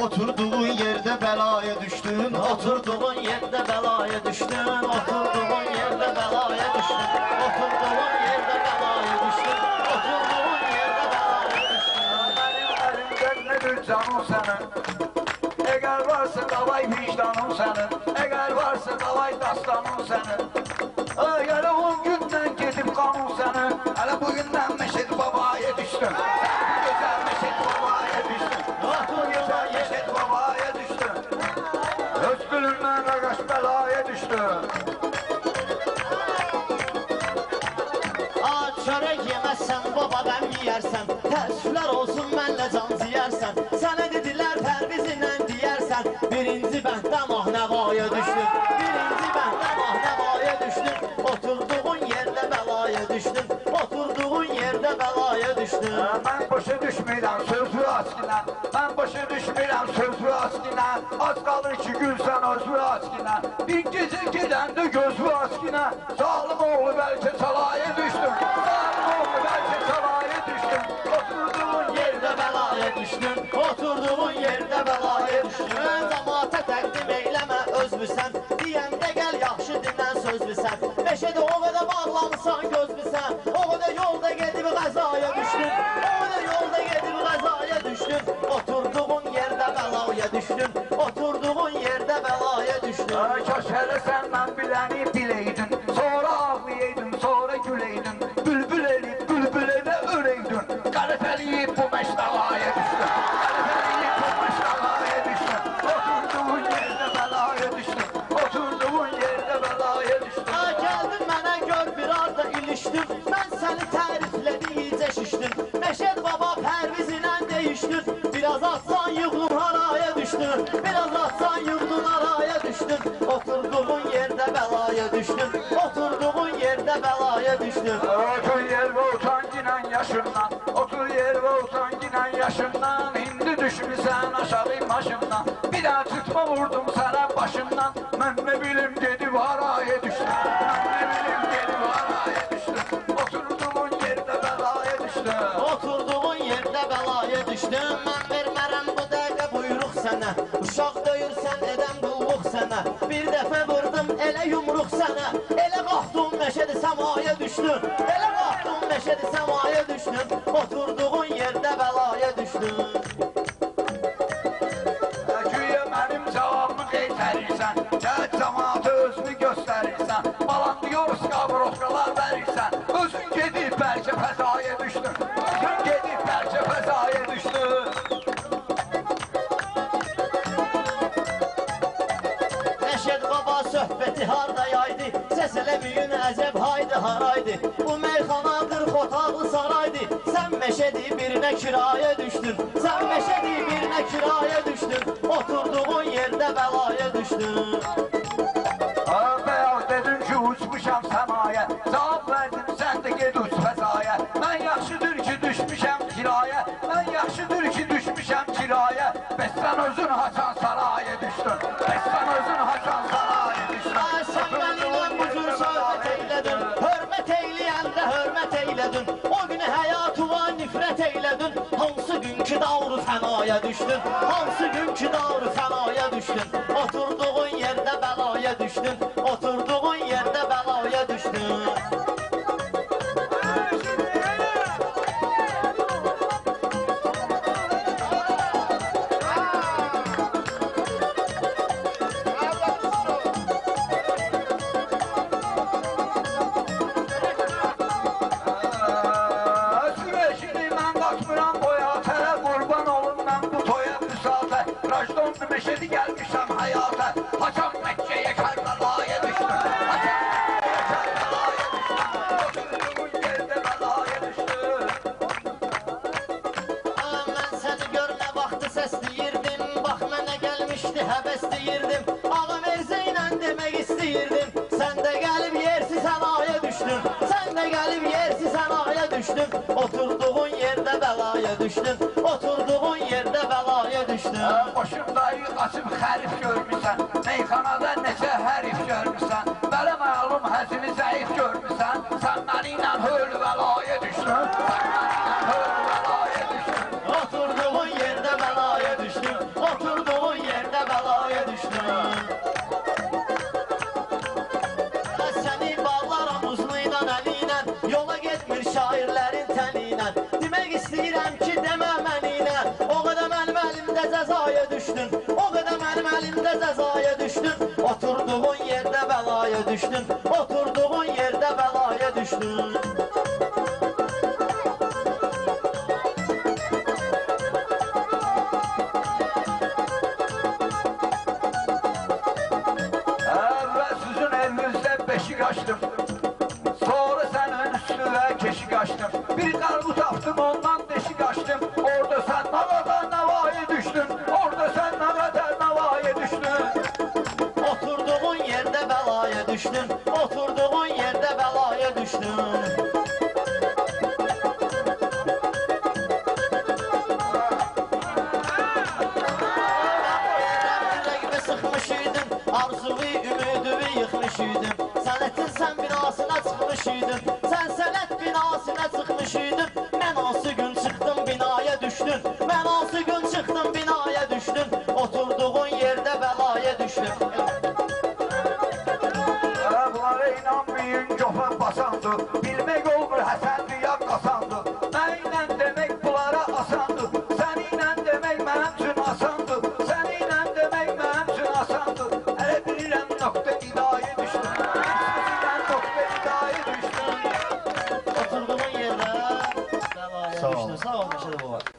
Oturduğun yerde belaya düştün. Oturduğun yerde belaya düştün. Oturduğun yerde belaya düştün. Oturduğun yerde belaya düştün. Oturduğun yerde belaya düştün. Benim elimden nedir canım senin? Eğer varsa davay vicdanım senin. Eğer varsa davay dastanım senin. Eğer 10 günden gidip kanım senin. Hele bugünden Meşed Baba'ya düştün. Güzel Meşed Baba'ya düştün. Güzel Meşed Baba'ya düştün. Öz gülünden ağaç belaya düştün. Çörek yemezsen babadan yiyersen. Təəssüflər olsun mənlə can ziyərsən. Sənə dedilər pərvizinlə deyərsən. Birinci bəndəm ah nəvaya düşdün. Birinci bəndəm ah nəvaya düşdün. Oturduğun yerdə bəlaya düşdün. Oturduğun yerdə bəlaya düşdün. Mən başa düşmürəm sözü aşkına. Mən başa düşmürəm sözü aşkına. Az qalır ki gülsən özü aşkına. Bir gecə gedəndə gözü aşkına. Zalim oğlu bəlkə çalaya düşdün. Oturduğun yerde belaya düşdün. Oturduğun yerde belaya düşdün. Cəmaata təqdim eyləmə özmüsən. Deyəndə gəl yaxşı dinlən sözlüsən. Meşədə o qədər bağlamısan gözlüsən. O qədər yolda gedib qəzaya düşdün. O qədər yolda gedib qəzaya düşdün. Oturduğun yerde belaya düşdün. Oturduğun yerde belaya düşdün. Kaş hələ səndən biləni biləydin. Sonra ağlayaydın, sonra güləydin. Bülbül elib, bülbül elə öreydin. Qərəfəliyib bu məşdalaya düşdün. Qərəfəliyib bu məşdalaya düşdün. Oturduğun yerdə bəlaya düşdün. Oturduğun yerdə bəlaya düşdün. Gəldin mənə gör biraz da ilişdin. Mən səni təriflədi iyicə şişdin. Meşed Baba pərvizinlə deyişdin. Biraz atsan yığdın haraya düşdün. Biraz atsan yığdın haraya düşdün. Oturduğun yerdə bəlaya düşdün. Oturduğun yerdə bəlaya düşdün. Otur yer və utancıyla yaşından. Otur yer və utancıyla yaşından. İndi düşmüsən aşağı başımdan. Bir daha tutma vurdum sana başımdan. Mən ne bilim gedib haraya düşdüm. Mən ne bilim gedib haraya düşdüm. Oturduğun yerdə bəlaya düşdüm. Oturduğun yerdə bəlaya düşdün. Mən vermərəm bu dəqiqə buyruq sənə. Uşaq döyürsən edəm qulluq sənə. Bir dəfə vurdum elə yumruq sənə. Elə qalxdın meşədi səmaya düşdün. Elə qalxdın meşədi səmaya düşdün. Oturduğun yerdə bəlaya düşdün. Güya mənim cavabımı qeytərirsən. Gəl cəmaatı özünü göstərirsən. Balan diyoruz qabrokkalar verirsən. Özün gedib bəlkə fəzaya düşdün. Özün gedib bəlkə fəzaya düşdün. Meşed Baba söhbəti harda yaydı. Səs elə büyün əzəb haydı haraydı. Bu meyxana 40 otaqlı saraydı. Sən meşədi birinə kiraya düşdün. Sən meşədi birinə kiraya düşdün. Oturduğun yerdə bəlaya düşdün. Bəyaz dedim ki uçmuşam səmaya. Cavab verdim sən də ged uç fəzaya. Mən yaxşıdır ki düşmüşəm kiraya. Mən yaxşıdır ki düşmüşəm kiraya. Bəs sən özün haçan saraya düşdün. Bəs sən özün haçan saraya düşdün. Sən mənimlə bu cür söhbət eylədin. Hörmət eyləyəndə hörmət eylədin. O günü həyatıma nifrət eylədin. Hansı günkü davru fənaya düşdün. Hansı günkü davru fənaya düşdün. Oturduğun yerdə bəlaya düşdün. Oturduğun yerdə bəlaya düşdün. Meşedi gelmişəm həyata. Haçan Məkkəyə Kərbəlaya düşdüm. Haçan Məkkəyə Kərbəlaya düşdüm. Oturduğun yerdə bəlaya düşdüm. Mən səni görmə vaxtı səsləyirdim. Bax mənə gəlmişdi həvəs deyirdim. Ağa Mirzəylə demək istəyirdim. Sən də gəlib yersiz hənaya düşdün. Sən də gəlib yersiz hənaya düşdün. Oturduğun yerdə bəlaya düşdün. Oturduğun yerdə bəlaya düşdün. Başımdayı açıb xərif görmüsən. Meyxanada neçə hərif görmüsən. Bələ məlum həzini zəif görmüsən. Sən məni ilə höl bəlaya düşdün. Sən məni ilə höl bəlaya düşdün. Oturduğun yerdə bəlaya düşdün. Otur Demək istəyirəm ki, demə mənimlə. O qədər mənim əlimdə cəzaya düşdün. O qədər mənim əlimdə cəzaya düşdün. Oturduğun yerdə bəlaya düşdün. Oturduğun yerdə bəlaya düşdün. Beşik açtım, sonra senin üstüne keşik açtım. Bir kargu taptım ondan deşik açtım. Orada sen ne kadar navaya düştün. Orada sen ne kadar navaya düştün. Oturduğun yerde belaya düştün. Oturduğun yerde belaya düştün. Yüreğimi sıkmış idin, arzuyu, ümidimi yıkmış idin. Sənətin sən binasına çıxmış idin. Sən sənət binasına çıxmış idin. Mən hansı gün çıxdım binaya düşdün. Mən hansı gün çıxdım binaya düşdün. Oturduğun yerdə bəlaya düşdün. Bunlara inanmayın, cofa basandı. Bilmek olur Həsən dünya qasandı. Mənlə demək bunlara asandı. Səninlə demək mənim üçün asandı. Səninlə demək mənim üçün asandı. Hələ bilirəm nöqtə idaya düşdüm. Oturduğun yerdə bəlaya düşdün. Sağ ol Məşədə baba.